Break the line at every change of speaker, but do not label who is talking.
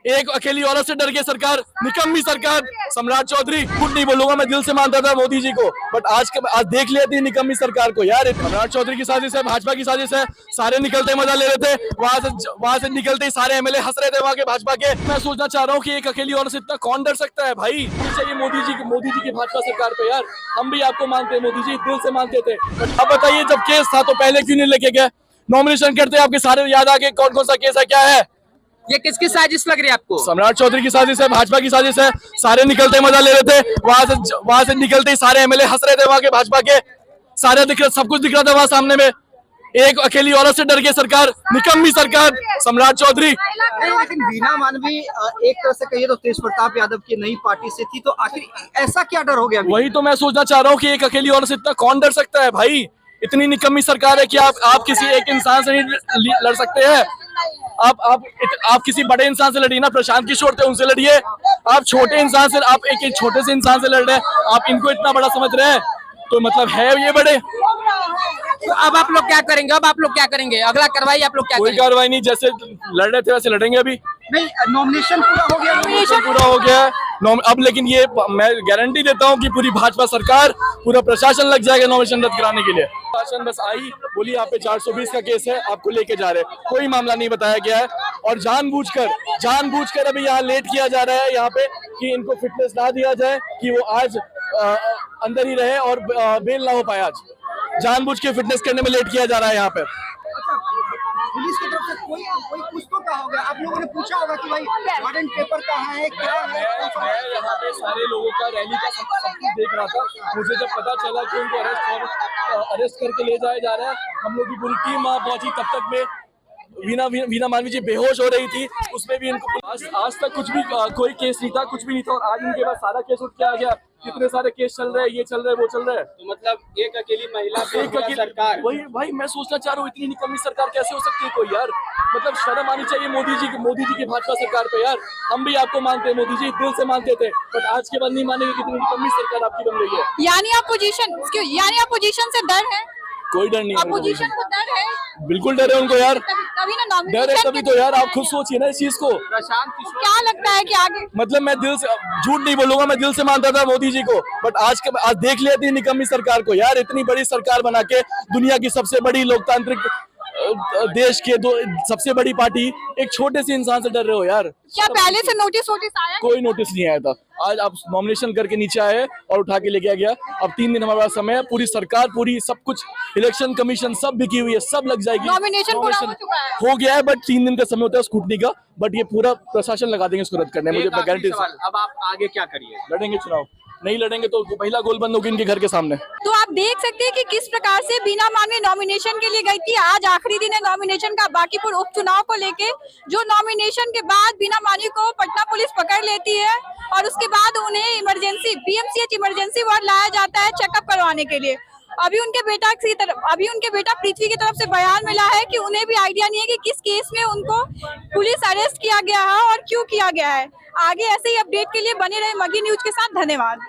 एक अकेली औरत से डर के सरकार, निकम्मी सरकार। सम्राट चौधरी कुछ नहीं बोलूंगा, मैं दिल से मानता था मोदी जी को, बट आज देख लिया थी निकम्मी सरकार को यार। सम्राट चौधरी की साजिश है, भाजपा की साजिश है। सारे निकलते मजा ले रहे थे, वहां से निकलते ही सारे एमएलए हंस रहे थे वहां के भाजपा के। मैं सोचना चाह रहा हूँ कि एक अकेली औरत से इतना कौन डर सकता है भाई। चाहिए मोदी जी की भाजपा सरकार पे यार। हम भी आपको मानते हैं मोदी जी, दिल से मानते थे। अब बताइए, जब केस था तो पहले क्यों नहीं लेके गए? नॉमिनेशन करते आपके सारे याद आ गए कौन कौन सा केस है, क्या है।
ये किसकी साजिश लग रही है आपको?
सम्राट चौधरी की साजिश है, भाजपा की साजिश है। सारे निकलते मजा ले रहे थे, वहां से निकलते ही सारे एमएलए हंस रहे थे वहां के भाजपा के। सारे दिख रहे, सब कुछ दिख रहा था वहां सामने में। एक अकेली औरत से डर के सरकार, निकम्मी सरकार। सम्राट चौधरी
लेकिन बीना मानवी एक तरह से कहिए तो तेज प्रताप यादव की नई पार्टी से थी, तो आखिर ऐसा क्या डर हो गया?
वही तो मैं सोचना चाह रहा हूँ कि एक अकेली औरत से इतना कौन डर सकता है भाई। इतनी निकम्मी सरकार है कि आप किसी एक इंसान से नहीं लड़ सकते हैं। आप किसी बड़े इंसान से लड़िए ना, प्रशांत किशोर थे उनसे लड़िए। आप छोटे इंसान से, आप एक छोटे से इंसान से लड़ रहे हैं, आप इनको इतना बड़ा समझ रहे हैं, तो मतलब है ये बड़े।
तो अब आप लोग क्या करेंगे? अब आप लोग क्या करेंगे? अगला कार्रवाई आप लोग क्या
कोई
करेंगे?
कार्रवाई नहीं, जैसे लड़ रहे थे वैसे लड़ेंगे। अभी
नहीं, नॉमिनेशन पूरा हो गया।
नॉमिनेशन पूरा हो गया है अब, लेकिन ये मैं गारंटी देता हूँ कि पूरी भाजपा सरकार, पूरा प्रशासन लग जाएगा नॉमिनेशन रद्द कराने के लिए। प्रशासन बस आई, बोली यहाँ पे 420 का केस है, आपको लेके जा रहे हैं। कोई मामला नहीं बताया गया है, और जानबूझकर अभी यहाँ लेट किया जा रहा है यहाँ पे, कि इनको फिटनेस ना दिया जाए, कि वो आज अंदर ही रहे और बेल ना हो पाए। आज जानबूझ के फिटनेस करने में लेट किया जा रहा है यहाँ पे।
पुलिस की तरफ से कोई कुछ तो कहा होगा, आप लोगों ने पूछा होगा कि भाई वारंट पेपर कहाँ है, क्या है?
मैं यहाँ पे सारे लोगों का रैली का सब कुछ देख रहा था। मुझे जब पता चला कि उनको अरेस्ट करके ले जाया जा रहा है, हम लोग की पूरी टीम वहाँ पहुंची। तब तक में वीना मानवी जी बेहोश हो रही थी, उसमें भी इनको आज तक कुछ भी कोई केस नहीं था, कुछ भी नहीं था, और आज इनके पास सारा केस उठ के आ गया। कितने सारे केस चल रहे हैं, ये चल रहे हैं, वो चल रहे हैं।
तो मतलब एक अकेली महिला पे पूरा सरकार,
वही भाई मैं सोचना चाह रहा हूँ, इतनी निकम्मी सरकार कैसे हो सकती है कोई यार। मतलब शर्म आनी चाहिए मोदी जी की भाजपा सरकार पे यार। हम भी आपको मानते हैं मोदी जी, दिल से मानते थे, बट आज के बाद नहीं मानेंगे। कितनी निकम्मी सरकार आपकी बन रही है।
यानी आप पोजीशन से डर है?
कोई डर नहीं है,
अपोजिशन को डर है?
बिल्कुल डर है उनको यार।
तभी ना
डर है
नॉमिनेशन
तभी तो यार, आप खुद सोचिए ना इस चीज को।
प्रशांत किशोर
क्या लगता है कि आगे?
मतलब मैं दिल से, झूठ नहीं बोलूंगा, मैं दिल से मानता था मोदी जी को, बट आज देख लिया थी निकम्मी सरकार को यार। इतनी बड़ी सरकार बना के, दुनिया की सबसे बड़ी लोकतांत्रिक देश के सबसे बड़ी पार्टी, एक छोटे से इंसान से डर रहे हो यार।
क्या पहले से नोटिस आया?
कोई नोटिस नहीं आया था। आज आप नॉमिनेशन करके नीचे आए और उठा के लेके गया। अब 3 दिन हमारे पास समय है, पूरी सरकार, पूरी सब कुछ, इलेक्शन कमीशन सब बिकी हुई है, सब लग जाएगी।
नॉमिनेशन पूरा हो चुका है,
हो गया है, बट 3 दिन का समय होता है स्कूटनी का, बट ये पूरा प्रशासन लगा देंगे इसको रद्द करने। मुझे गारंटी।
अब आप आगे क्या करिए?
लड़ेंगे चुनाव, नहीं लड़ेंगे तो पहला गोल बंद होगी इनके घर के सामने।
तो आप देख सकते हैं कि किस प्रकार से बीना मानवी नॉमिनेशन के लिए गई थी। आज आखिरी दिन है नॉमिनेशन का, बांकीपुर उपचुनाव को लेके, जो नॉमिनेशन के बाद बीना मानवी को पटना पुलिस पकड़ लेती है, और उसके बाद उन्हें इमरजेंसी पीएमसीएच इमरजेंसी वार्ड लाया जाता है चेकअप करवाने के लिए। अभी उनके बेटा पृथ्वी की तरफ से बयान मिला है कि उन्हें भी आइडिया नहीं है कि किस केस में उनको पुलिस अरेस्ट किया गया है और क्यों किया गया है। आगे ऐसे ही अपडेट के लिए बने रहे मगी न्यूज के साथ। धन्यवाद।